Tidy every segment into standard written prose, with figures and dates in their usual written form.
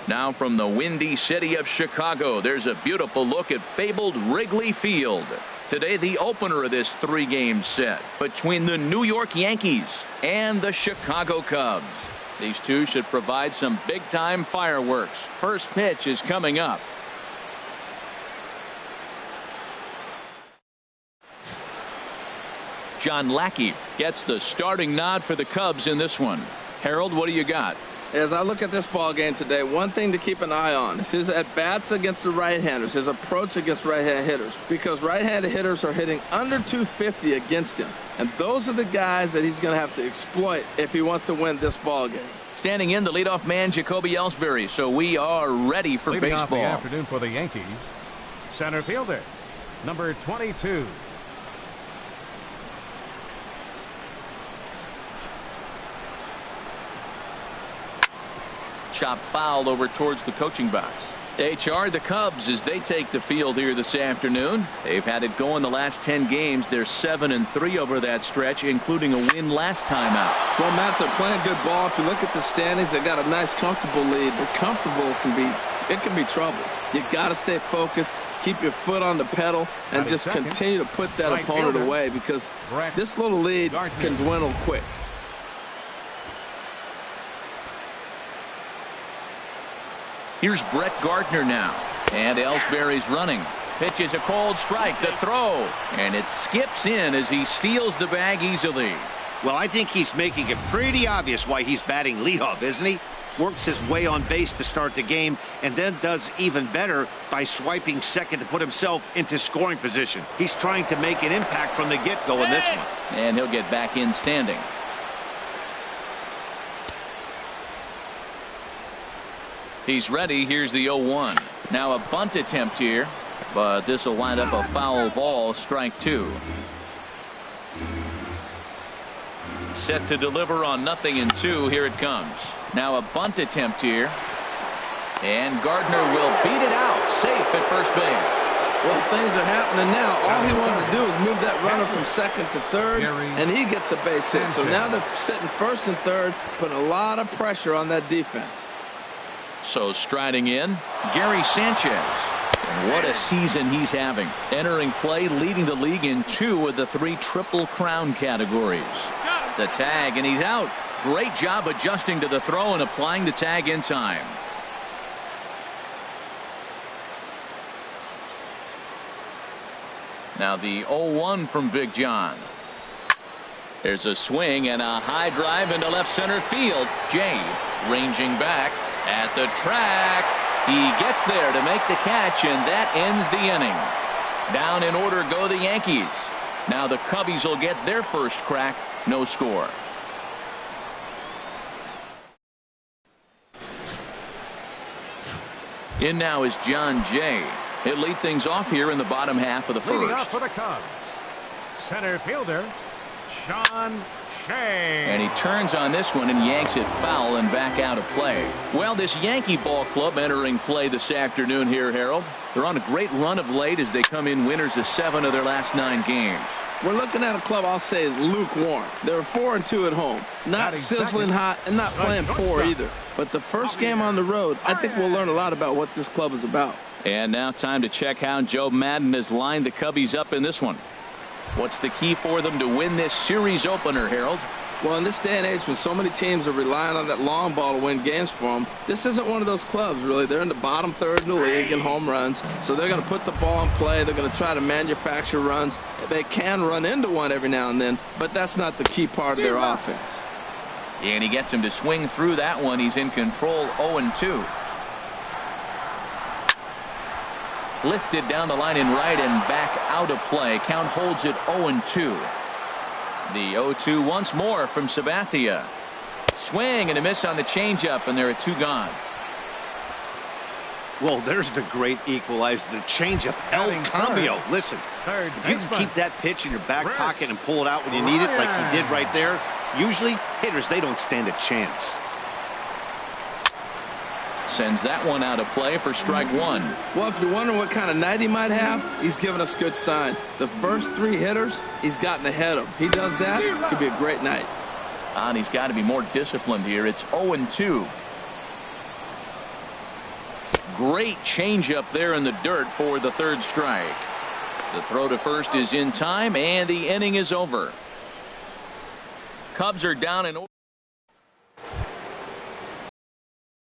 Now from the windy city of Chicago, there's a beautiful look at fabled Wrigley Field. Today, the opener of this 3-game set between the New York Yankees and the Chicago Cubs. These two should provide some big-time fireworks. First pitch is coming up. John Lackey gets the starting nod for the Cubs in this one. Harold, what do you got? As I look at this ball game today, one thing to keep an eye on is his at-bats against the right-handers, his approach against right-hand hitters, because right-handed hitters are hitting under 250 against him. And those are the guys that he's going to have to exploit if he wants to win this ball game. Standing in, the leadoff man, JACOBY ELLSBURY. So we are ready for Leading baseball. off the afternoon for the Yankees, center fielder, number 22. Chop foul over towards the coaching box. HR, the Cubs, as they take the field here this afternoon. They've had it going the last 10 games. They're 7-3 over that stretch, including a win last time out. Well, Matt, they're playing good ball. If you look at the standings, they've got a nice, comfortable lead. But comfortable can be trouble. You got to stay focused, keep your foot on the pedal, and just continue to put that opponent away, because this little lead can dwindle quick. Here's Brett Gardner now. And ELLSBURY's running. Pitch is a cold strike. The throw. And it skips in as he steals the bag easily. Well, I think he's making it pretty obvious why he's batting leadoff, isn't he? Works his way on base to start the game, and then does even better by swiping second to put himself into scoring position. He's trying to make an impact from the get-go in this one. And he'll get back in standing. He's ready. Here's the 0-1. Now a bunt attempt here, but this will wind up a foul ball. Strike 2. Set to deliver on 0-2. Here it comes. Now a bunt attempt here, and Gardner will beat it out. Safe at first base. Well, things are happening now. All he wanted to do is move that runner from second to third, and he gets a base hit. So now they're sitting first and third, putting a lot of pressure on that defense. So striding in, Gary Sanchez. And what a season he's having. Entering play, leading the league in 2 of the 3 Triple Crown categories. The tag, and he's out. Great job adjusting to the throw and applying the tag in time. Now the 0-1 from Big John. There's a swing and a high drive into left center field. Jay ranging back at the track. He gets there to make the catch, and that ends the inning. Down in order go the Yankees. Now the Cubbies will get their first crack. No score. In now is John Jay. He'll lead things off here in the bottom half of the Leading first. off for the Cubs, center fielder, Sean Shea. And he turns on this one and yanks it foul and back out of play. Well, this Yankee ball club entering play this afternoon here, Harold. They're on a great run of late as they come in winners of 7 of their last 9 games. We're looking at a club I'll say is lukewarm. They're 4-2 at home. Not sizzling hot and not playing poor either. But the first game on the road, I think we'll learn a lot about what this club is about. And now time to check how Joe Madden has lined the Cubbies up in this one. What's the key for them to win this series opener, Harold? Well, in this day and age when so many teams are relying on that long ball to win games for them, this isn't one of those clubs, really. They're in the bottom third in the league in home runs, so they're going to put the ball in play. They're going to try to manufacture runs. They can run into one every now and then, but that's not the key part of their offense. And he gets him to swing through that one. He's in control. 0-2. Lifted down the line in right and back out of play. Count holds it 0-2. The 0-2 once more from Sabathia. Swing and a miss on the changeup, and there are 2 gone. Well, there's the great equalizer, the changeup, El Cambio. Listen, if you can keep that pitch in your back pocket and pull it out when you need it, like he did right there, usually hitters, they don't stand a chance. Sends that one out of play for strike 1. Well, if you're wondering what kind of night he might have, he's given us good signs. The first 3 hitters, he's gotten ahead of. He does that, it could be a great night. And he's got to be more disciplined here. It's 0-2. great changeup there in the dirt for the third strike. The throw to first is in time, and the inning is over. Cubs are down in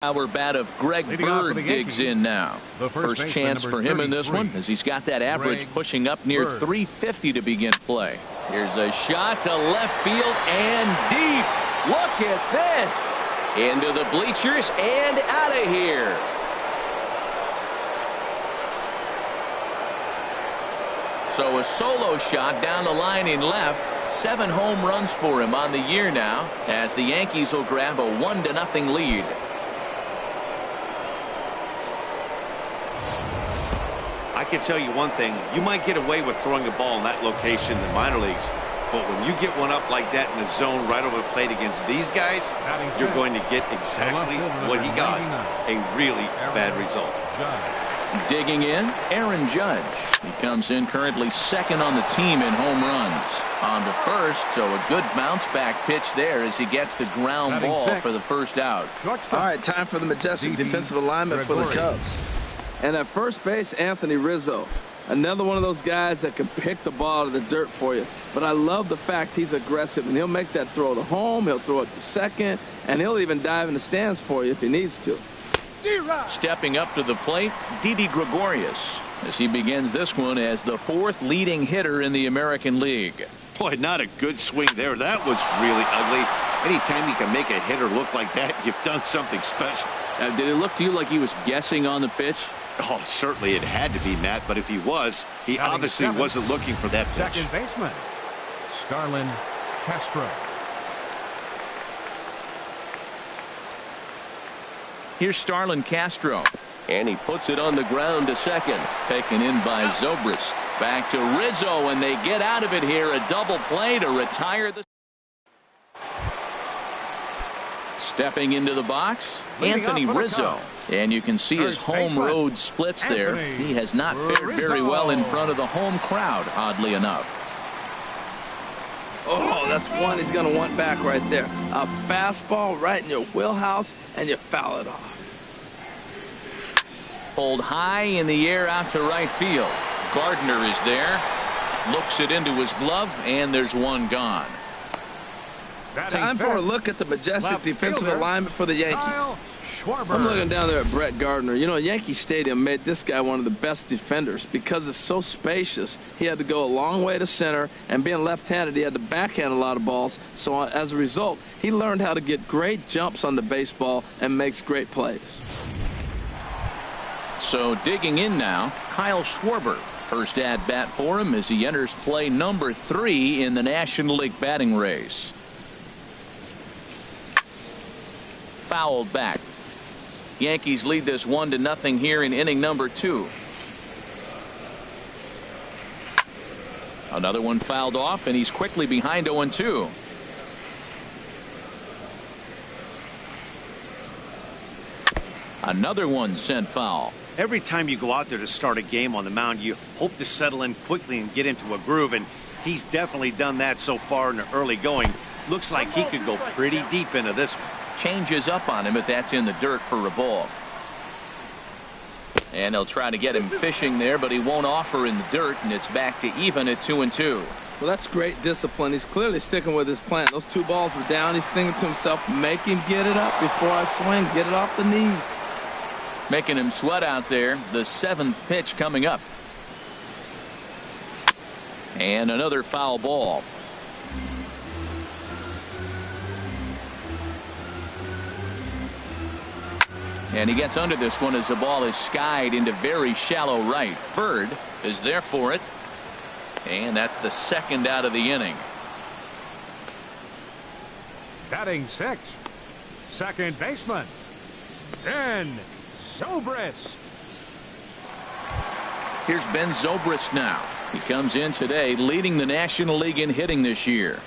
our bat of Greg Bird digs in now. First chance for him in this one, as he's got that average pushing up near 350 to begin play. Here's a shot to left field and deep. Look at this. Into the bleachers and out of here. So a solo shot down the line in left. 7 home runs for him on the year now, as the Yankees will grab a 1-0 lead. I can tell you one thing. You might get away with throwing a ball in that location in the minor leagues, but when you get one up like that in the zone right over the plate against these guys, you're going to get exactly what he got, a really bad result. Digging in, Aaron Judge. He comes in currently second on the team in home runs. On to first, so a good bounce back pitch there as he gets the ground ball for the first out. All right, time for the majestic defensive alignment for the Cubs. And at first base, Anthony Rizzo. Another one of those guys that can pick the ball out of the dirt for you. But I love the fact he's aggressive, and he'll make that throw to home, he'll throw it to second, and he'll even dive in the stands for you if he needs to. Stepping up to the plate, Didi Gregorius, as he begins this one as the 4th leading hitter in the American League. Boy, not a good swing there. That was really ugly. Anytime you can make a hitter look like that, you've done something special. Did it look to you like he was guessing on the pitch? Oh, certainly it had to be, Matt, but if he was, he obviously wasn't looking for that pitch. Second baseman, Starlin Castro. Here's Starlin Castro, and he puts it on the ground to second. Taken in by Zobrist. Back to Rizzo, and they get out of it here. A double play to retire the... Stepping into the box, Anthony Rizzo. And you can see his home road splits there. He has not fared very well in front of the home crowd, oddly enough. Oh, that's one he's going to want back right there. A fastball right in your wheelhouse, and you foul it off. Pulled high in the air out to right field. Gardner is there. Looks it into his glove, and there's one gone. Time for a look at the majestic defensive alignment for the Yankees. I'm looking down there at Brett Gardner. You know, Yankee Stadium made this guy one of the best defenders because it's so spacious. He had to go a long way to center, and being left-handed, he had to backhand a lot of balls. So as a result, he learned how to get great jumps on the baseball and makes great plays. So digging in now, Kyle Schwarber. First at bat for him as he enters play number 3 in the National League batting race. Fouled back. Yankees lead this 1-0 here in inning number 2. Another one fouled off, and he's quickly behind 0-2. Another one sent foul. Every time you go out there to start a game on the mound, you hope to settle in quickly and get into a groove, and he's definitely done that so far in the early going. Looks like he could go pretty deep into this one. Changes up on him, but that's in the dirt for a ball. And they'll try to get him fishing there, but he won't offer in the dirt, and it's back to even at 2-2. Well, that's great discipline. He's clearly sticking with his plan. Those 2 balls were down. He's thinking to himself, make him get it up before I swing. Get it off the knees. Making him sweat out there. The 7th pitch coming up. And another foul ball. And he gets under this one as the ball is skied into very shallow right. Bird is there for it. And that's the 2nd out of the inning. Batting 6th, second baseman, Ben Zobrist. Here's Ben Zobrist now. He comes in today leading the National League in hitting this year.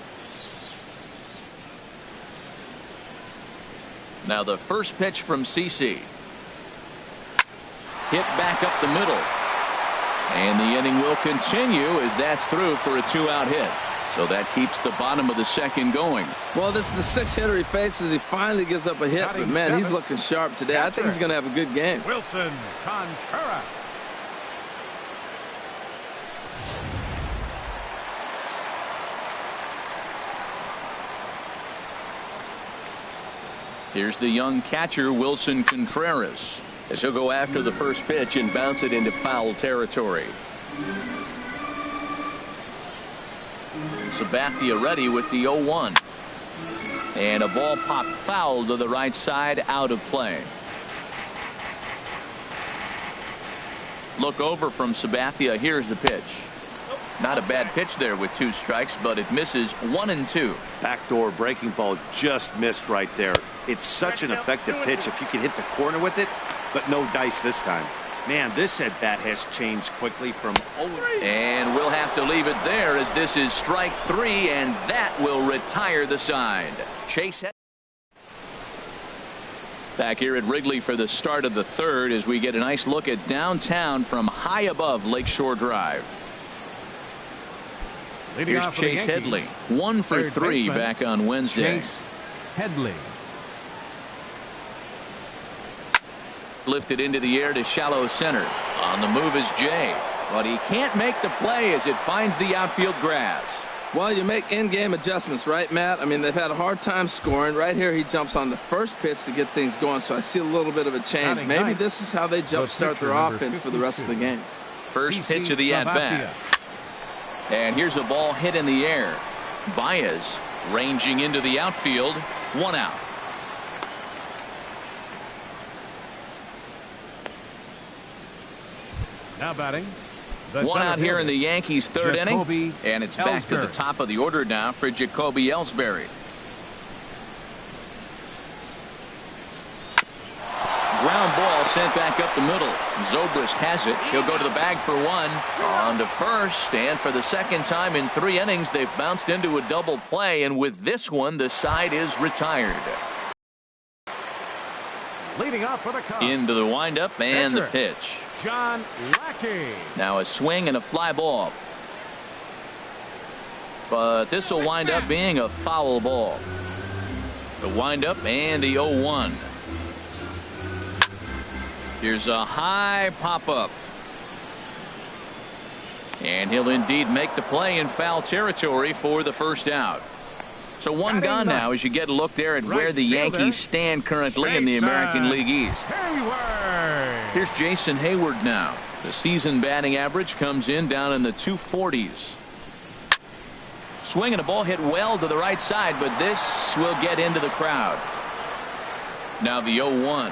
Now the first pitch from CC. Hit back up the middle. And the inning will continue as that's through for a 2-out hit. So that keeps the bottom of the second going. Well, this is the sixth hitter he faces. He finally gives up a hit, but man, he's looking sharp today. I think he's going to have a good game. Wilson Contreras. Here's the young catcher, Wilson Contreras, as he'll go after the first pitch and bounce it into foul territory. Sabathia ready with the 0-1. And a ball popped foul to the right side, out of play. Look over from Sabathia. Here's the pitch. Not a bad pitch there with 2 strikes, but it misses 1-2. Backdoor breaking ball just missed right there. It's such an effective pitch if you can hit the corner with it, but no dice this time. Man, this at bat has changed quickly from 0-3. And we'll have to leave it there as this is strike 3, and that will retire the side. Chase Headley back here at Wrigley for the start of the third as we get a nice look at downtown from high above Lakeshore Drive. Here's Chase Headley, 1 for 3 back on Wednesday. Chase Headley. Lifted into the air to shallow center. On the move is Jay, but he can't make the play as it finds the outfield grass. Well, you make in-game adjustments, right, Matt? I mean, they've had a hard time scoring. Right here, he jumps on the first pitch to get things going, so I see a little bit of a change. Maybe this is how they jumpstart their offense for the rest of the game. First pitch of the at-bat. And here's a ball hit in the air. Baez ranging into the outfield. 1 out. Now batting. 1 out here in the Yankees' third inning. JACOBY And it's back to the top of the order now for JACOBY ELLSBURY. Ground ball sent back up the middle. Zobrist has it. He'll go to the bag for 1. On to first. And for the second time in 3 innings, they've bounced into a double play. And with this one, the side is retired. Leading off for the Cubs. Into the windup and the pitch. John Lackey. Now a swing and a fly ball. But this will wind up being a foul ball. The windup and the 0-1. Here's a high pop-up. And he'll indeed make the play in foul territory for the first out. So 1 gone now as you get a look there at where the Yankees stand currently in the American League East. Here's Jason Hayward now. The season batting average comes in down in the 240s. Swing and a ball hit well to the right side, but this will get into the crowd. Now the 0-1.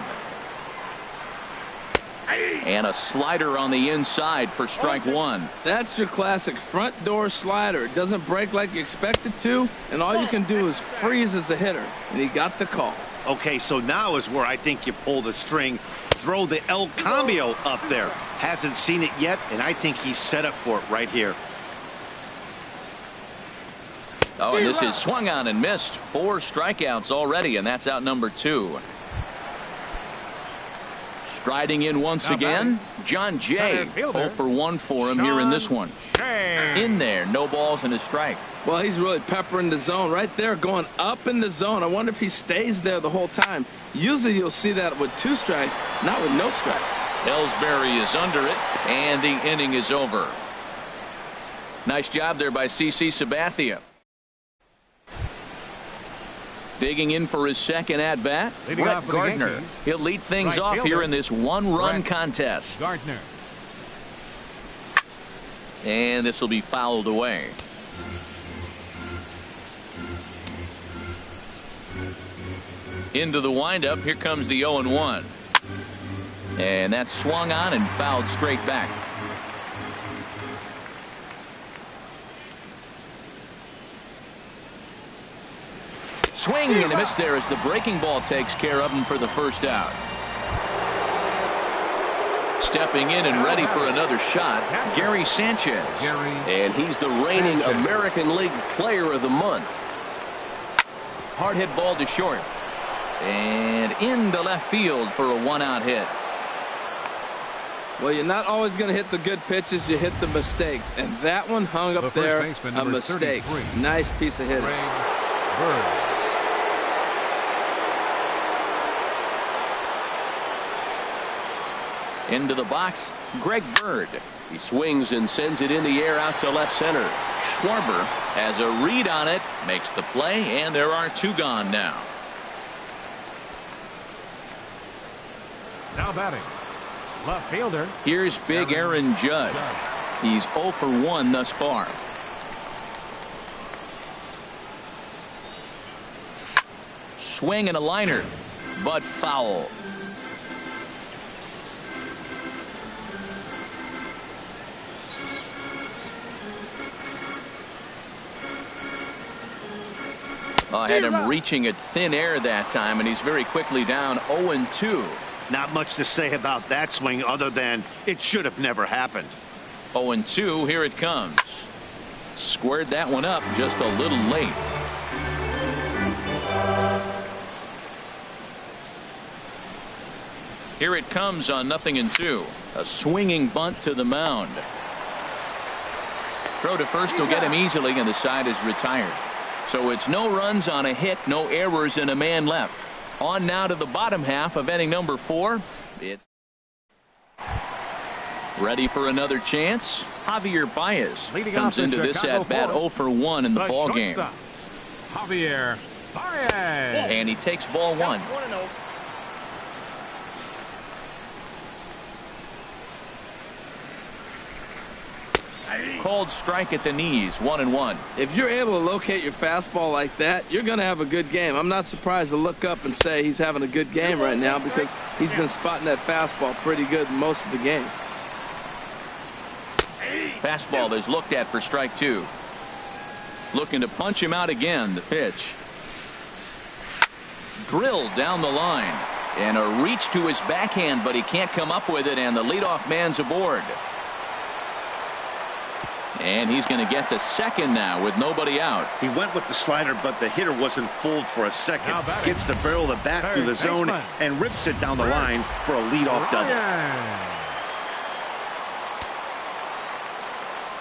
And a slider on the inside for strike 1. That's your classic front door slider. It doesn't break like you expect it to, and all you can do is freeze as a hitter. And he got the call. Okay, so now is where I think you pull the string, throw the El Cambio up there. Hasn't seen it yet, and I think he's set up for it right here. Oh, and this is swung on and missed. 4 strikeouts already, and that's out number 2. Striding in once again, John Jay. 0 for 1 for him here in this one. In there, no balls and a strike. Well, he's really peppering the zone right there, going up in the zone. I wonder if he stays there the whole time. Usually you'll see that with 2 strikes, not with no strikes. ELLSBURY is under it, and the inning is over. Nice job there by CC Sabathia. Digging in for his second at-bat, Brett Gardner. He'll lead things off here in this 1-run contest. Gardner. And this will be fouled away. Into the windup. Here comes the 0-1. And that's swung on and fouled straight back. Swing and a miss there as the breaking ball takes care of him for the first out. Stepping in and ready for another shot, Gary Sanchez. And he's the reigning American League Player of the Month. Hard hit ball to short. And into left field for a 1-out hit. Well, you're not always going to hit the good pitches. You hit the mistakes. And that one hung up there, a mistake. Nice piece of hitting. Into the box, Greg Bird. He swings and sends it in the air out to left center. Schwarber has a read on it, makes the play, and there are 2 gone now. Now batting, left fielder. Here's big Aaron Judge. He's 0 for 1 thus far. Swing and a liner, but foul. Had him reaching at thin air that time, and he's very quickly down 0-2. Not much to say about that swing other than it should have never happened. 0-2, here it comes. Squared that one up just a little late. Here it comes on 0-2. A swinging bunt to the mound. Throw to first will get him easily, and the side is retired. So it's no runs on a hit, no errors, and a man left. On now to the bottom half of inning number 4. It's ready for another chance. Javier Baez comes into this at bat 0 for 1 in the ball game. Javier Baez. And he takes ball 1. Called strike at the knees, 1-1. If you're able to locate your fastball like that, you're going to have a good game. I'm not surprised to look up and say he's having a good game right now because he's been spotting that fastball pretty good most of the game. Fastball is looked at for strike 2. Looking to punch him out again. The pitch. Drilled down the line. And a reach to his backhand, but he can't come up with it, and the leadoff man's aboard. And he's going to get to second now with nobody out. He went with the slider, but the hitter wasn't fooled for a second. Gets the barrel of the bat through the zone and rips it down the line for a leadoff double.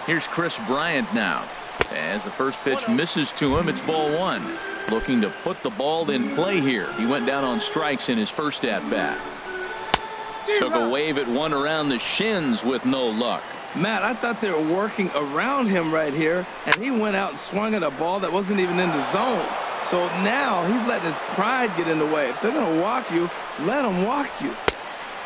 Here's Chris Bryant now. As the first pitch misses to him, it's ball 1. Looking to put the ball in play here. He went down on strikes in his first at bat. Took a wave at one around the shins with no luck. Matt, I thought they were working around him right here, and he went out and swung at a ball that wasn't even in the zone. So now he's letting his pride get in the way. If they're going to walk you, let them walk you.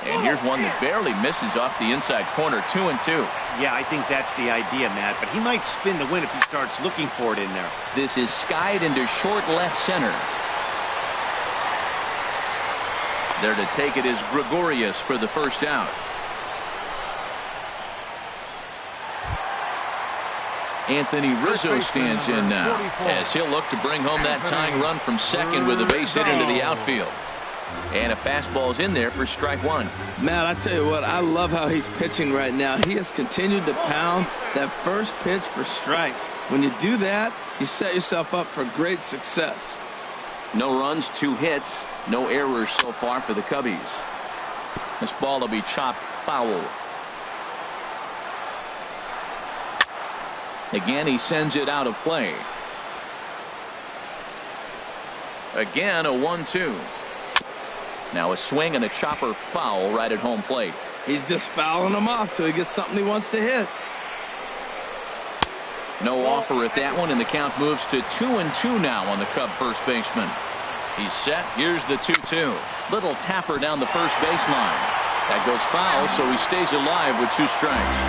And here's one that barely misses off the inside corner, 2-2. Yeah, I think that's the idea, Matt, but he might spin the win if he starts looking for it in there. This is skied into short left center. There to take it is Gregorius for the first out. Anthony Rizzo stands in now as he'll look to bring home that tying run from second with a base hit into the outfield. And a fastball's in there for strike 1. Matt, I tell you what, I love how he's pitching right now. He has continued to pound that first pitch for strikes. When you do that, you set yourself up for great success. No runs, 2 hits, no errors so far for the Cubbies. This ball will be chopped foul. Again, he sends it out of play. Again, a 1-2. Now a swing and a chopper foul right at home plate. He's just fouling them off till he gets something he wants to hit. No offer at that one, and the count moves to 2-2 now on the Cub first baseman. He's set. Here's the 2-2. Little tapper down the first baseline. That goes foul, so he stays alive with 2 strikes.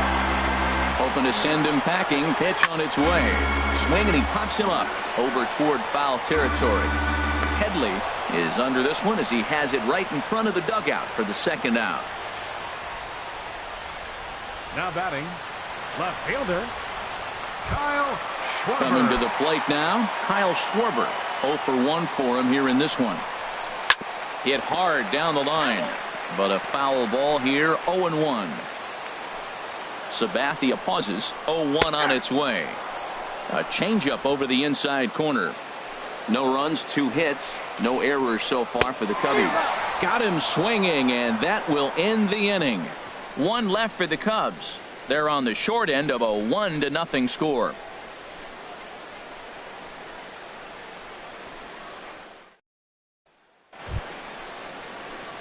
Hoping to send him packing. Pitch on its way. Swing, and he pops him up over toward foul territory. Headley is under this one as he has it right in front of the dugout for the second out. Now batting, left fielder, Kyle Schwarber. Coming to the plate now, Kyle Schwarber. 0 for 1 for him here in this one. Hit hard down the line, but a foul ball here, 0-1. Sabathia pauses, 0-1 on its way. A changeup over the inside corner. No runs, 2 hits, no errors so far for the Cubbies. Got him swinging, and that will end the inning. One left for the Cubs. They're on the short end of a 1-0 score.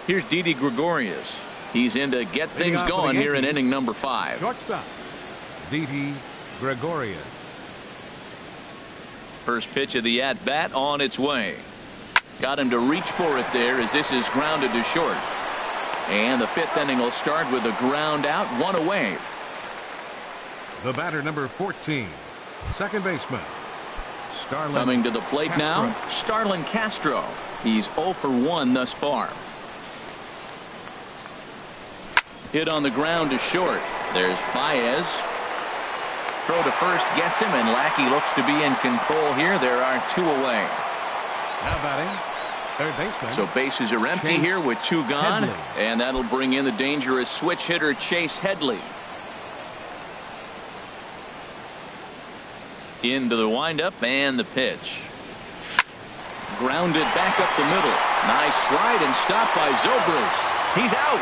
Here's Didi Gregorius. He's in to get things going here in inning number 5. Shortstop, Didi Gregorius. First pitch of the at-bat on its way. Got him to reach for it there as this is grounded to short. And the 5th inning will start with a ground out, 1 away. The batter, number 14, second baseman, Starlin. Coming to the plate Castro. now, Starlin Castro. He's 0 for 1 thus far. Hit on the ground to short. There's Baez. Throw to first gets him, and Lackey looks to be in control here. There are 2 away. Now batting, third baseman. So bases are empty Chase here with 2 gone. Headley. And that'll bring in the dangerous switch hitter Chase Headley. Into the windup and the pitch. Grounded back up the middle. Nice slide and stopped by Zobrist. He's out.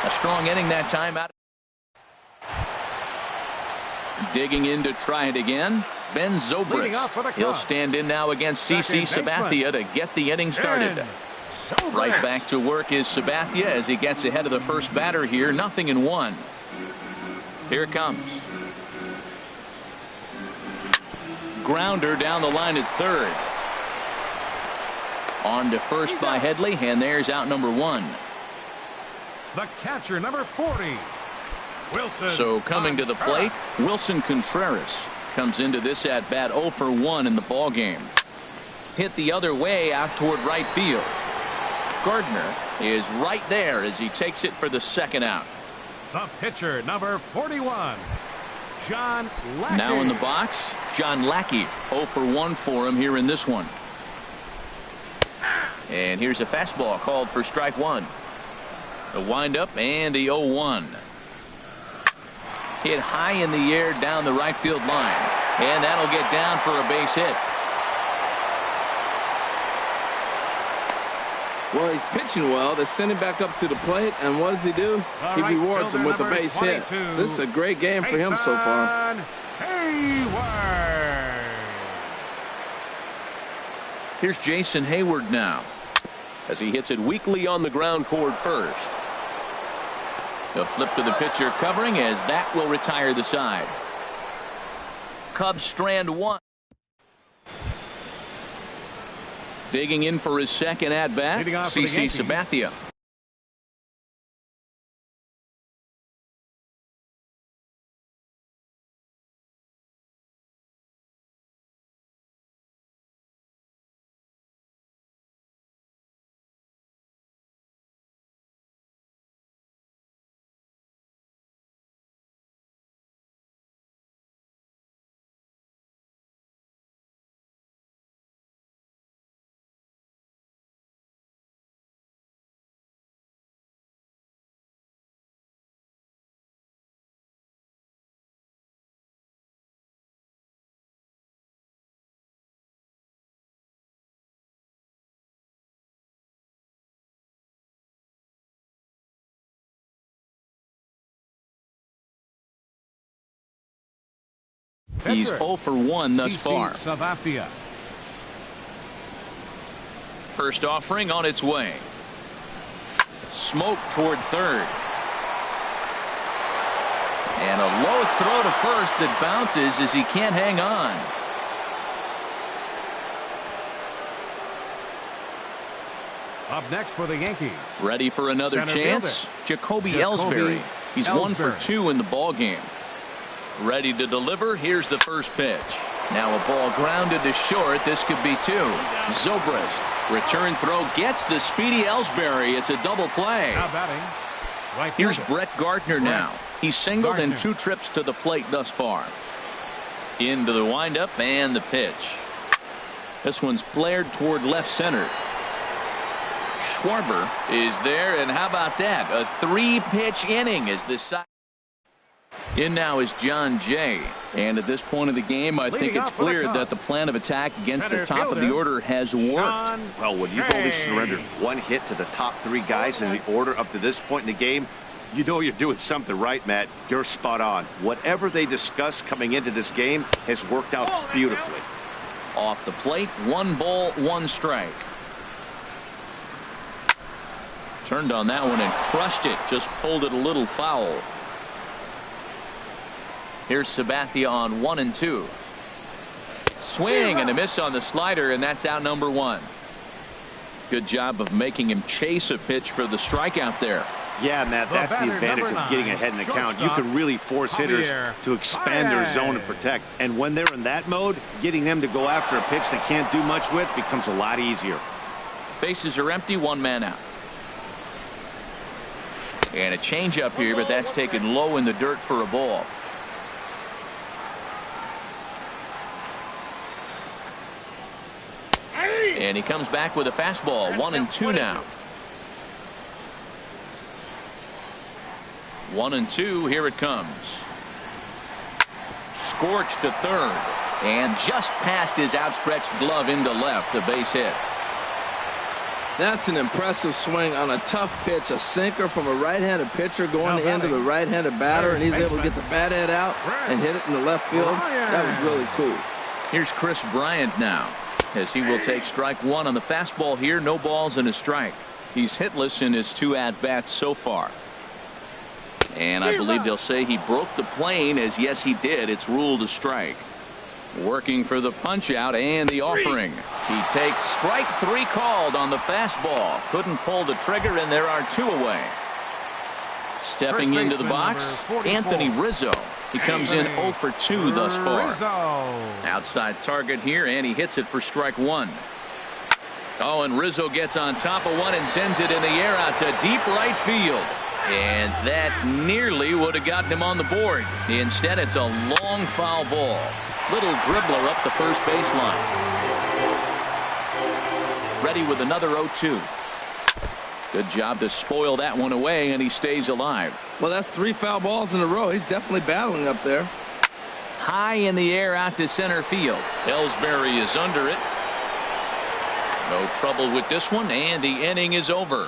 A strong inning that time out. Digging in to try it again. Ben Zobrist. He'll stand in now against CC Sabathia to get the inning started. Right back to work is Sabathia as he gets ahead of the first batter here. 0-1. Here it comes. Grounder down the line at third. On to first by Headley, and there's out number 1. The catcher, number 40, Wilson. So coming to the plate, Wilson Contreras comes into this at bat 0 for 1 in the ball game. Hit the other way out toward right field. Gardner is right there as he takes it for the second out. The pitcher, number 41, John Lackey. Now in the box, John Lackey. 0 for 1 for him here in this one. And here's a fastball called for strike 1. The windup and the 0-1. Hit high in the air down the right field line. And that'll get down for a base hit. Well, he's pitching well. They send him back up to the plate, and what does he do? He rewards him with a base hit. So this is a great game for him so far. Here's Jason Hayward now as he hits it weakly on the ground toward first. The flip to the pitcher covering as that will retire the side. Cubs strand 1. Digging in for his second at bat, CC Sabathia. He's 0 for 1 thus far. First offering on its way. Smoke toward third. And a low throw to first that bounces as he can't hang on. Up next for the Yankees. Ready for another chance? JACOBY ELLSBURY. He's 1 for 2 in the ball game. Ready to deliver. Here's the first pitch. Now a ball grounded to short. This could be 2. Zobrist. Return throw gets the speedy Ellsbury. It's a double play. Now batting. Right Here's fielder. Brett Gardner now. He's singled in 2 trips to the plate thus far. Into the windup and the pitch. This one's flared toward left center. Schwarber is there, and how about that? A 3-pitch inning as this side. In now is John Jay, and at this point of the game I think it's clear that the plan of attack against the top of the order has worked. Well, when you've only surrendered 1 hit to the top 3 guys in the order up to this point in the game, You know you're doing something right, Matt. You're spot on. Whatever they discussed coming into this game has worked out beautifully. Off the plate, 1 ball, 1 strike. Turned on that one and crushed it. Just pulled it a little foul. Here's Sabathia on 1-2. Swing and a miss on the slider, and that's out number 1. Good job of making him chase a pitch for the strikeout there. Yeah, Matt, that's the advantage of getting ahead in the count. You can really force hitters to expand their zone and protect. And when they're in that mode, getting them to go after a pitch they can't do much with becomes a lot easier. Bases are empty, 1 man out. And a changeup here, but that's taken low in the dirt for a ball. And he comes back with a fastball. 1-2 now. 1-2. Here it comes. Scorched to third. And just past his outstretched glove into left. A base hit. That's an impressive swing on a tough pitch. A sinker from a right-handed pitcher going into the right-handed batter. And he's able to get the bat head out and hit it in the left field. That was really cool. Here's Chris Bryant now, as he will take strike 1 on the fastball here. No balls and a strike. He's hitless in his 2 at-bats so far. And I believe they'll say he broke the plane, as yes he did. It's ruled a strike. Working for the punch out and the offering. He takes strike 3 called on the fastball. Couldn't pull the trigger, and there are 2 away. Stepping into the box, Anthony Rizzo. He comes in 0 for 2 thus far. Outside target here, and he hits it for strike 1. Oh, and Rizzo gets on top of one and sends it in the air out to deep right field. And that nearly would have gotten him on the board. Instead, it's a long foul ball. Little dribbler up the first baseline. Ready with another 0-2. Good job to spoil that one away, and he stays alive. Well, that's 3 foul balls in a row. He's definitely battling up there. High in the air out to center field. ELLSBURY is under it. No trouble with this one, and the inning is over.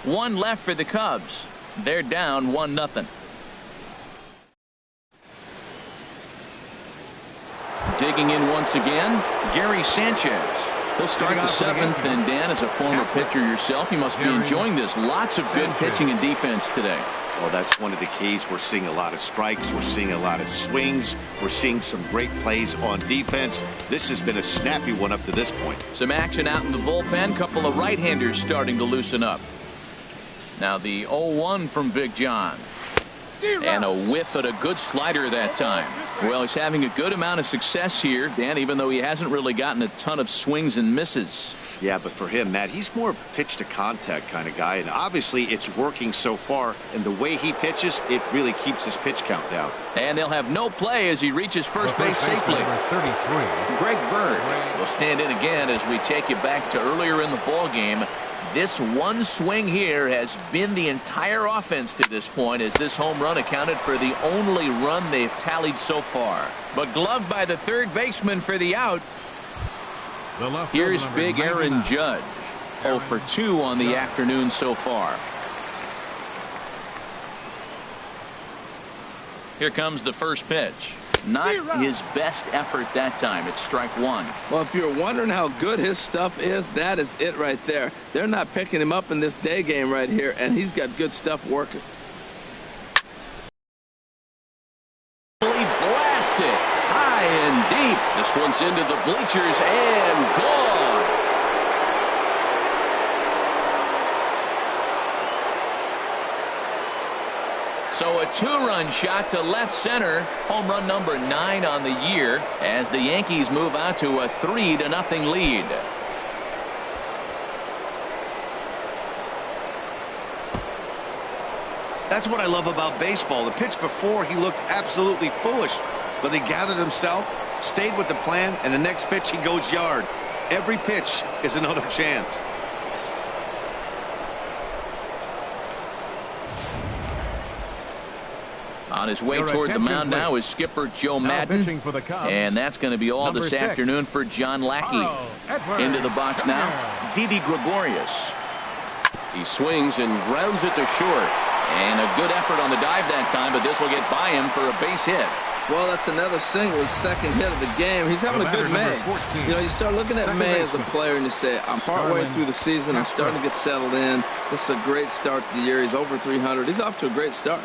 1 left for the Cubs. They're down 1-0. Digging in once again, Gary Sanchez. He'll start the 7th, and Dan, as a former pitcher yourself, you must be enjoying this. Lots of good pitching and defense today. Well, that's one of the keys. We're seeing a lot of strikes. We're seeing a lot of swings. We're seeing some great plays on defense. This has been a snappy one up to this point. Some action out in the bullpen. Couple of right-handers starting to loosen up. Now the 0-1 from Big John. And a whiff at a good slider that time. Well, he's having a good amount of success here, Dan, even though he hasn't really gotten a ton of swings and misses. Yeah, but for him, Matt, he's more of a pitch to contact kind of guy, and obviously it's working so far, and the way he pitches, it really keeps his pitch count down. And they'll have no play as he reaches first base safely. Greg Bird will stand in again as we take you back to earlier in the ball game. This one swing here has been the entire offense to this point, as this home run accounted for the only run they've tallied so far. But gloved by the third baseman for the out. Here's big Aaron Judge. 0 for 2 on the afternoon so far. Here comes the first pitch. Not his best effort that time. It's strike 1. Well, if you're wondering how good his stuff is, that is it right there. They're not picking him up in this day game right here, and he's got good stuff working. Blasted high and deep. This one's into the bleachers and gone. So a 2-run shot to left center. Home run number 9 on the year as the Yankees move out to a 3-0 lead. That's what I love about baseball. The pitch before, he looked absolutely foolish, but he gathered himself, stayed with the plan, and the next pitch he goes yard. Every pitch is another chance. On his way toward the mound now is skipper Joe Madden, and that's going to be all this afternoon for John Lackey. Into the box now, Didi Gregorius. He swings and grounds it to short, And a good effort on the dive that time, but this will get by him for a base hit. Well, that's another single, his second hit of the game. He's having a good May. You know, you start looking at May as a player and you say, I'm partway through the season. I'm starting to get settled in. This is a great start to the year. He's over 300. He's off to a great start.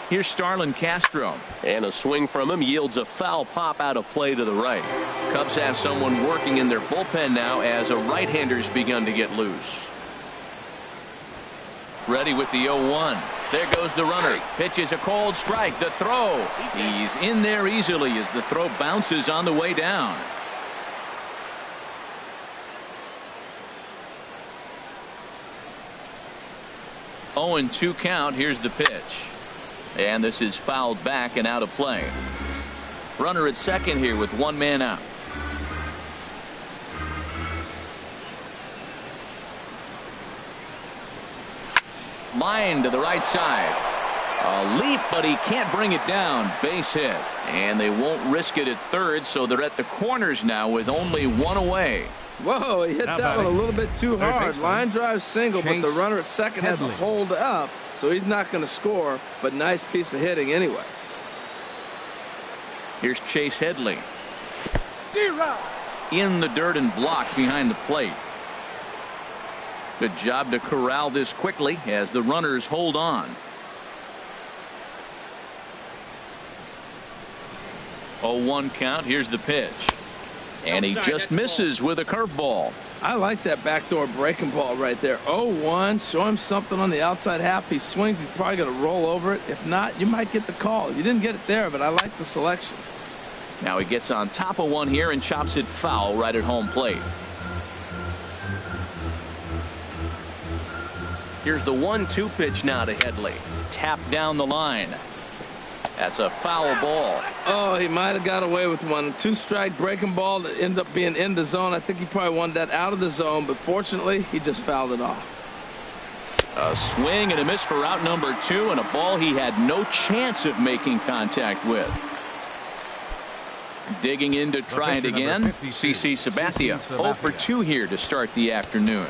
Here's Starlin Castro. And a swing from him yields a foul pop out of play to the right. Cubs have someone working in their bullpen now as a right-hander's begun to get loose. Ready with the 0-1. There goes the runner. Pitches a cold strike. The throw. He's in there easily as the throw bounces on the way down. Oh, and 2 count. Here's the pitch. And this is fouled back and out of play. Runner at second here with 1 man out. Line to the right side. A leap, but he can't bring it down. Base hit. And they won't risk it at third, so they're at the corners now with only 1 away. Whoa, he hit that one a little bit too hard. Line drive single, but the runner at second had to hold up, so he's not going to score, but nice piece of hitting anyway. Here's Chase Headley. In the dirt and blocked behind the plate. Good job to corral this quickly as the runners hold on. 0-1 count. Here's the pitch. And he just misses with a curveball. I like that backdoor breaking ball right there. 0-1. Show him something on the outside half. He swings. He's probably going to roll over it. If not, you might get the call. You didn't get it there, but I like the selection. Now he gets on top of one here and chops it foul right at home plate. Here's the 1-2 pitch now to Headley. Tapped down the line. That's a foul ball. Oh, he might have got away with one. 2-strike breaking ball that ended up being in the zone. I think he probably wanted that out of the zone, but fortunately, he just fouled it off. A swing and a miss for out number 2, and a ball he had no chance of making contact with. Digging in to try it again, CC Sabathia. 0 for 2 here to start the afternoon.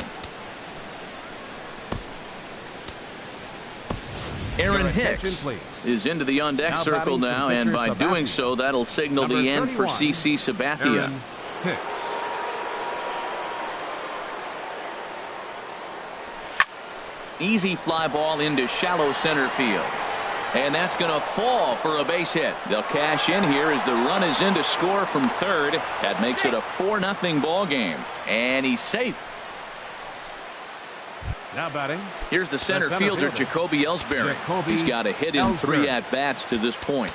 Aaron Hicks is into the on-deck circle now, and by doing so, that'll signal the end for CC Sabathia. Easy fly ball into shallow center field. And that's going to fall for a base hit. They'll cash in here as the run is in to score from third. That makes it a 4-0 ball game. And he's safe. Now batting. Here's the center fielder, JACOBY ELLSBURY. He's got a hit in 3 at-bats to this point.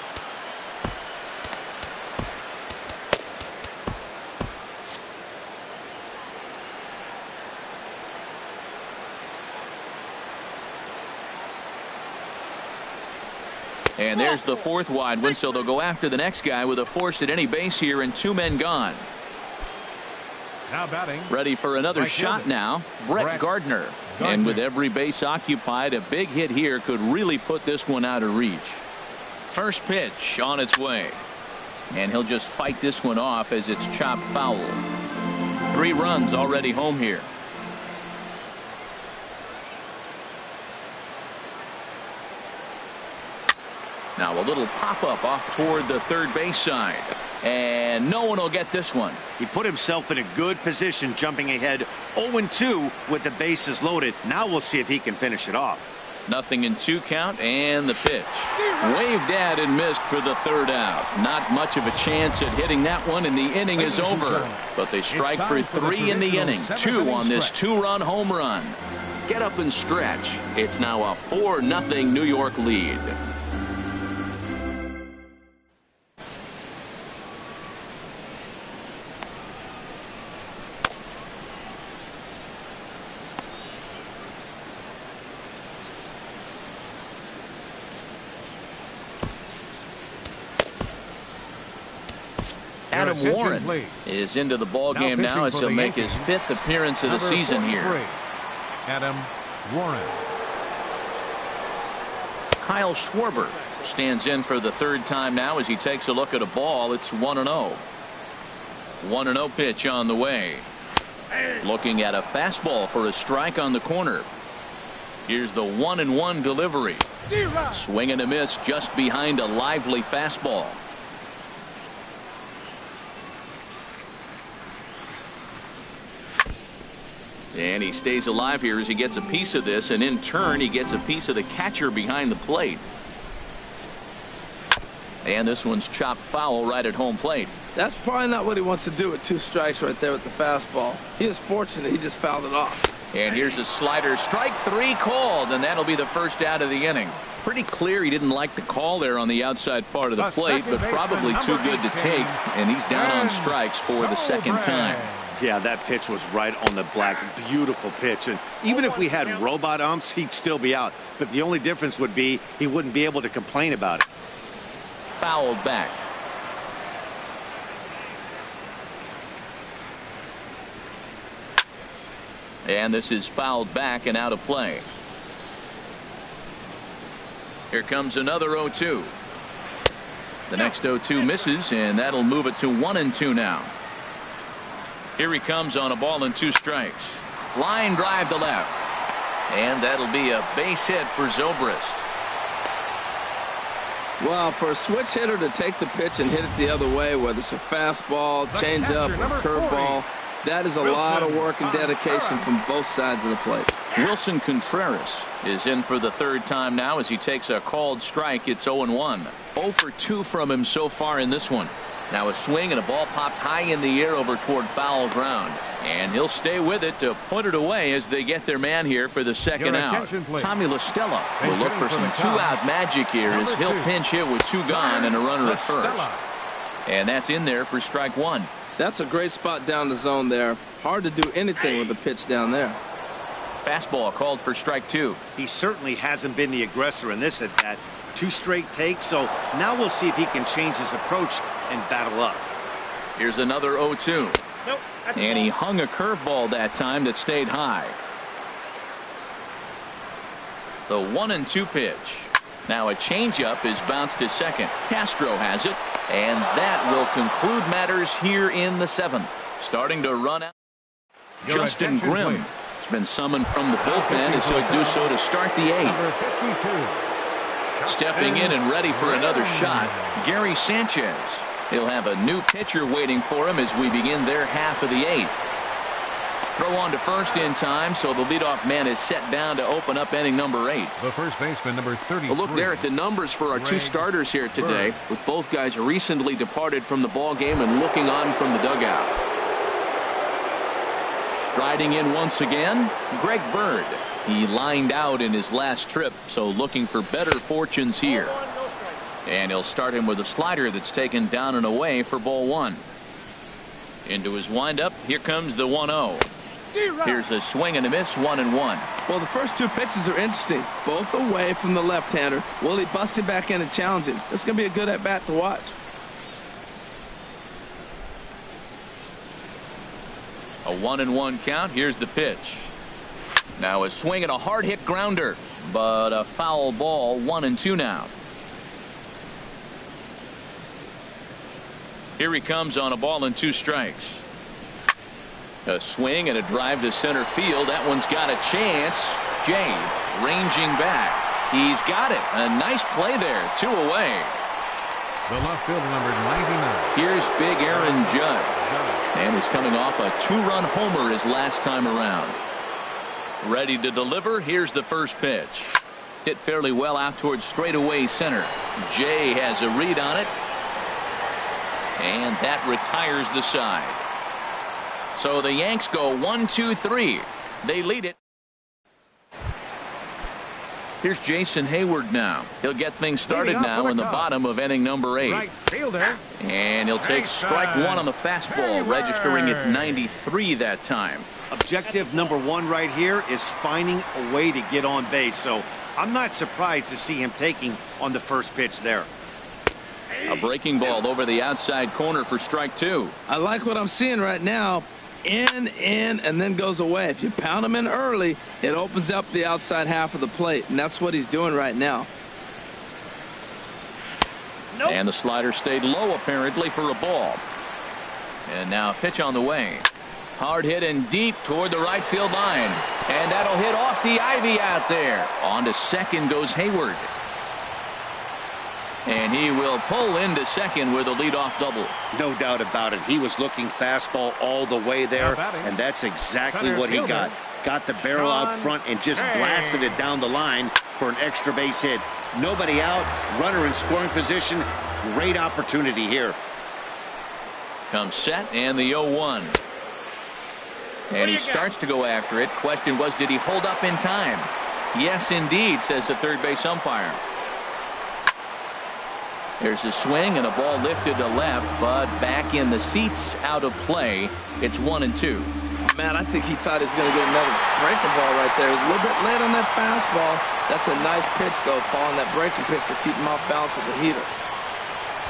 And there's the 4th wide one, so they'll go after the next guy with a force at any base here and 2 men gone. Now batting. Ready for another shot now, Brett Gardner. And with every base occupied, a big hit here could really put this one out of reach. First pitch on its way. And he'll just fight this one off as it's chopped foul. 3 runs already home here. Now a little pop-up off toward the third base side. And no one will get this one. He put himself in a good position jumping ahead 0-2 with the bases loaded. Now we'll see if he can finish it off. 0-2 count and the pitch. Waved at and missed for the 3rd out. Not much of a chance at hitting that one, and the inning is over. But they strike for 3 in the inning. 2 on this 2-run home run. Get up and stretch. It's now a 4-0 New York lead. Adam Warren is into the ball game now as he'll make his 5th appearance of the season here. Adam Warren. Kyle Schwarber stands in for the 3rd time now as he takes a look at a ball. It's 1-0. 1-0 pitch on the way. Looking at a fastball for a strike on the corner. Here's the 1-1 delivery. Swing and a miss just behind a lively fastball. And he stays alive here as he gets a piece of this, and in turn he gets a piece of the catcher behind the plate. And this one's chopped foul right at home plate. That's probably not what he wants to do with 2 strikes right there with the fastball. He is fortunate he just fouled it off. And here's a slider, strike 3 called, and that'll be the first out of the inning. Pretty clear he didn't like the call there on the outside part of the plate, but probably too good to take, and he's down on strikes for the second time. Yeah, that pitch was right on the black. Beautiful pitch. And even if we had robot umps, he'd still be out. But the only difference would be he wouldn't be able to complain about it. Fouled back. And this is fouled back and out of play. Here comes another 0-2. The next 0-2 misses, and that'll move it to 1-2 now. Here he comes on a ball and 2 strikes. Line drive to left. And that'll be a base hit for Zobrist. Well, for a switch hitter to take the pitch and hit it the other way, whether it's a fastball, changeup, or curveball, that is a lot of work and dedication from both sides of the plate. Wilson Contreras is in for the 3rd time now as he takes a called strike. It's 0-1. 0 for 2 from him so far in this one. Now a swing and a ball popped high in the air over toward foul ground. And he'll stay with it to put it away as they get their man here for the second out. Tommy La Stella will look for some 2-out magic here as he'll pinch hit with 2 gone and a runner at first. And that's in there for strike 1. That's a great spot down the zone there. Hard to do anything with the pitch down there. Fastball called for strike 2. He certainly hasn't been the aggressor in this at bat. 2 straight takes, so now we'll see if he can change his approach and battle up. Here's another 0-2. Nope, and he hung a curveball that time that stayed high. The 1-2 pitch. Now a changeup is bounced to second. Castro has it, and that will conclude matters here in the 7th. Starting to run out. Justin Grimm has been summoned from the bullpen as he'll do so to start the 8th. Stepping in and ready for another shot, Gary Sanchez. He'll have a new pitcher waiting for him as we begin their half of the 8th. Throw on to first in time, so the leadoff man is set down to open up inning number 8. The first baseman, number 33. A look there at the numbers for our 2 starters here today, with both guys recently departed from the ball game and looking on from the dugout. Striding in once again, Greg Bird. He lined out in his last trip, so looking for better fortunes here. And he'll start him with a slider that's taken down and away for ball 1. Into his windup, here comes the 1-0. Here's a swing and a miss, 1-1. Well, the first 2 pitches are interesting, both away from the left-hander. Will he bust him back in and challenge him? It's going to be a good at-bat to watch. A 1-1 count. Here's the pitch. Now a swing and a hard hit grounder, but a foul ball. 1-2 now. Here he comes on a ball and 2 strikes. A swing and a drive to center field. That one's got a chance. Jay ranging back. He's got it. A nice play there. 2 away. The left fielder, number 99. Here's big Aaron Judge. And he's coming off a 2-run homer his last time around. Ready to deliver. Here's the first pitch. Hit fairly well out towards straightaway center. Jay has a read on it. And that retires the side. So the Yanks go 1-2-3. They lead it. Here's Jason Hayward now. He'll get things started now in the bottom of inning number 8. Right fielder. And he'll take strike 1 on the fastball, registering at 93 that time. Objective number 1 right here is finding a way to get on base. So I'm not surprised to see him taking on the first pitch there. A breaking ball over the outside corner for strike 2. I like what I'm seeing right now. In, and then goes away. If you pound him in early, it opens up the outside half of the plate, and that's what he's doing right now. Nope. And the slider stayed low apparently for a ball. And now a pitch on the way. Hard hit and deep toward the right field line. And that'll hit off the ivy out there. On to second goes Hayward. And he will pull into second with a leadoff double. No doubt about it. He was looking fastball all the way there, and that's exactly what he got. Got the barrel out front and just blasted it down the line for an extra base hit. Nobody out, runner in scoring position. Great opportunity here. Comes set and the 0-1. And he starts to go after it. Question was, did he hold up in time? Yes, indeed, says the third base umpire. There's a swing and a ball lifted to left, but back in the seats, out of play. It's 1-2. Man, I think he thought he was going to get another breaking ball right there. A little bit late on that fastball. That's a nice pitch, though, following that breaking pitch to keep him off balance with the heater.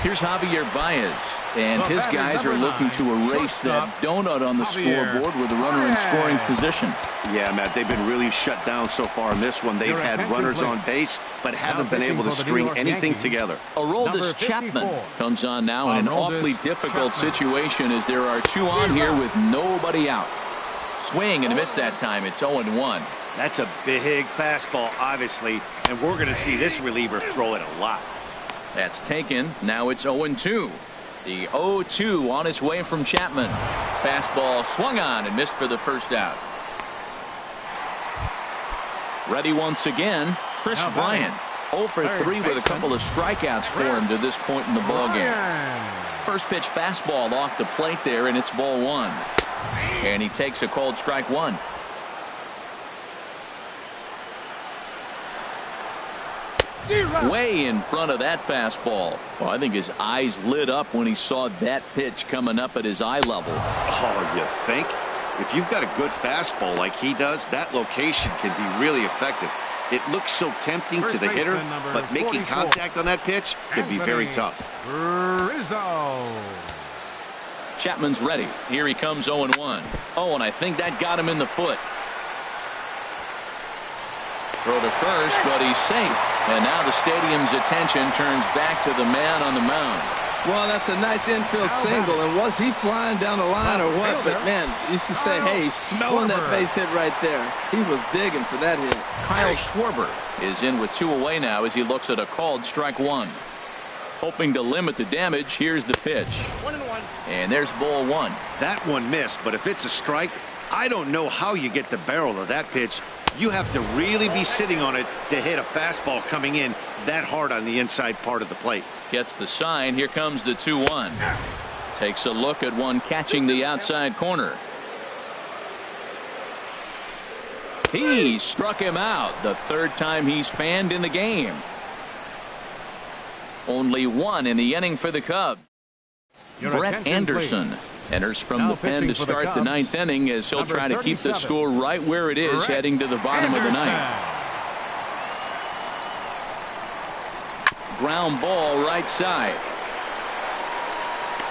Here's Javier Baez, and his guys are looking to erase that donut on the scoreboard with a runner in scoring position. Yeah, Matt, they've been really shut down so far in this one. They've had runners on base, but haven't been able to string anything together. Aroldis Chapman comes on now in an awfully difficult situation as there are two on here with nobody out. Swing and a miss that time. It's 0-1. That's a big fastball, obviously, and we're going to see this reliever throw it a lot. That's taken. Now it's 0-2. The 0-2 on its way from Chapman. Fastball swung on and missed for the first out. Ready once again, Chris Bryant. 0 for 3 with a couple of strikeouts for him to this point in the ballgame. First pitch fastball off the plate there, and it's ball 1. And he takes a called strike 1. Way in front of that fastball. Well, I think his eyes lit up when he saw that pitch coming up at his eye level. Oh, you think? If you've got a good fastball like he does, that location can be really effective. It looks so tempting to the hitter, but making contact on that pitch can be very tough. RIZZO. Chapman's ready. Here he comes 0-1. Oh, and I think that got him in the foot. Throw to first, but he's safe. And now the stadium's attention turns back to the man on the mound. Well, that's a nice infield single, and was he flying down the line or what? But, man, you should say, hey, he's smelling that base hit right there. He was digging for that hit. Kyle Schwarber is in with 2 away now as he looks at a called strike 1. Hoping to limit the damage, here's the pitch. 1-1. And there's ball 1. That one missed, but if it's a strike, I don't know how you get the barrel of that pitch. You have to really be sitting on it to hit a fastball coming in that hard on the inside part of the plate. Gets the sign. Here comes the 2-1. Takes a look at one catching the outside corner. He struck him out. The third time he's fanned in the game. Only 1 in the inning for the Cubs. Brett Anderson enters from the pen to start the 9th inning as he'll try to keep the score right where it is heading to the bottom of the 9th. Ground ball right side.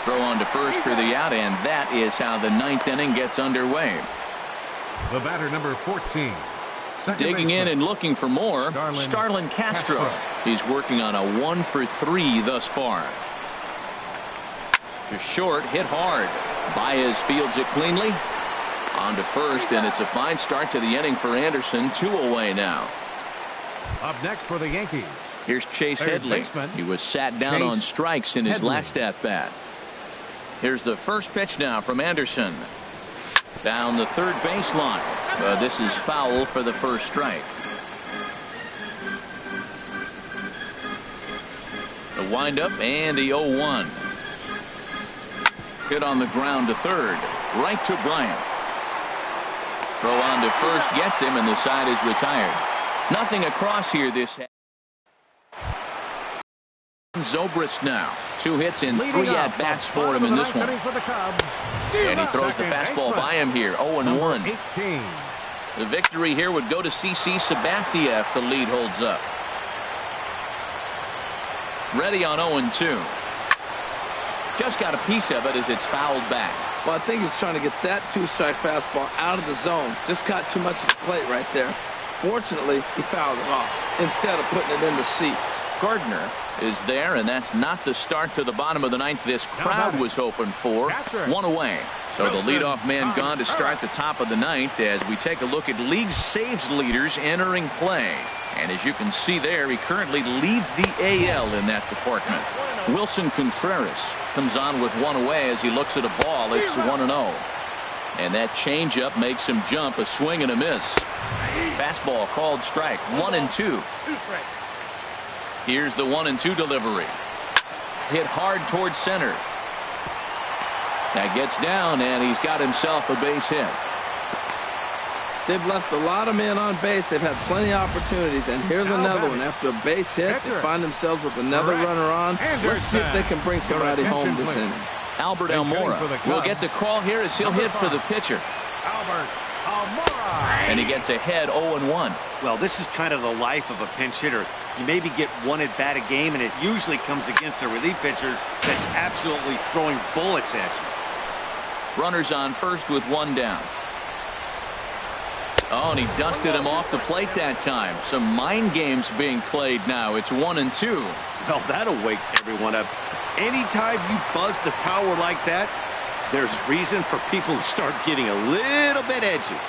Throw on to first for the out, and that is how the 9th inning gets underway. The batter, number 14. Digging in and looking for more, Starlin Castro. He's working on a 1 for 3 thus far. To short, hit hard. Baez fields it cleanly. On to first, and it's a fine start to the inning for Anderson. 2 away now. Up next for the Yankees. Here's Chase Headley. He was sat down on strikes in his last at-bat. Here's the first pitch now from Anderson. Down the third baseline. This is foul for the first strike. The windup and the 0-1. Hit on the ground to third. Right to Bryant. Throw on to first gets him, and the side is retired. Nothing across here this half. Zobrist now. 2 hits and 3 at-bats for him in this one. And he throws the fastball by him here. 0-1. The victory here would go to CC Sabathia if the lead holds up. Ready on 0-2. Just got a piece of it as it's fouled back. Well, I think he's trying to get that 2-strike fastball out of the zone. Just caught too much of the plate right there. Fortunately, he fouled it off instead of putting it in the seats. Gardner is there, and that's not the start to the bottom of the ninth this crowd was hoping for. One away. So the leadoff man gone to start the top of the ninth as we take a look at league saves leaders entering play. And as you can see there, he currently leads the AL in that department. Wilson Contreras comes on with one away as he looks at a ball. It's 1-0. And that changeup makes him jump. A swing and a miss. Fastball called strike. 1-2. Here's the 1-2 delivery. Hit hard towards center. That gets down, and he's got himself a base hit. They've left a lot of men on base. They've had plenty of opportunities, and here's another one. After a base hit, they find themselves with another runner on. Let's see if they can bring somebody home this inning. Albert Almora will get the call here as he'll hit for the pitcher. Albert Almora. And he gets ahead 0-1. Well, this is kind of the life of a pinch hitter. You maybe get one at bat a game, and it usually comes against a relief pitcher that's absolutely throwing bullets at you. Runners on first with one down. Oh, and he dusted him off the plate that time. Some mind games being played now. It's 1-2. Well, that'll wake everyone up. Anytime you buzz the tower like that, there's reason for people to start getting a little bit edgy.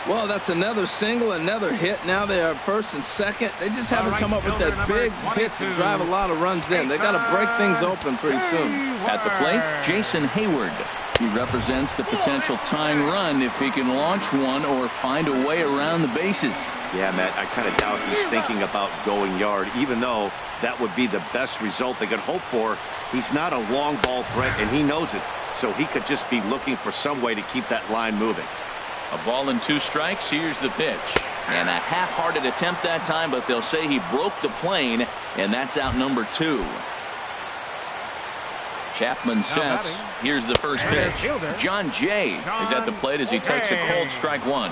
Well, that's another single, another hit. Now they are first and second. They just haven't come up with that big hit to drive a lot of runs in. They got to break things open pretty soon. At the plate, Jason Hayward. He represents the potential tying run if he can launch one or find a way around the bases. Yeah, Matt, I kind of doubt he's thinking about going yard, even though that would be the best result they could hope for. He's not a long ball threat, and he knows it. So he could just be looking for some way to keep that line moving. A ball and 2 strikes. Here's the pitch. And a half-hearted attempt that time, but they'll say he broke the plane, and that's out number 2. Chapman sets. Here's the first pitch. John Jay is at the plate as he takes a cold strike 1.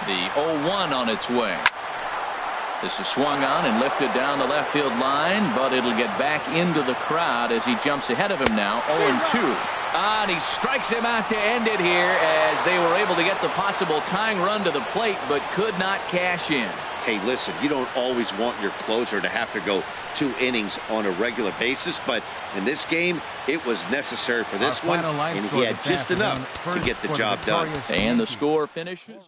The 0-1 on its way. This is swung on and lifted down the left field line, but it'll get back into the crowd as he jumps ahead of him now. 0-2. And he strikes him out to end it here as they were able to get the possible tying run to the plate, but could not cash in. Hey, listen, you don't always want your closer to have to go 2 innings on a regular basis, but in this game, it was necessary for this one, and he had just enough to get the job done. And the score finishes.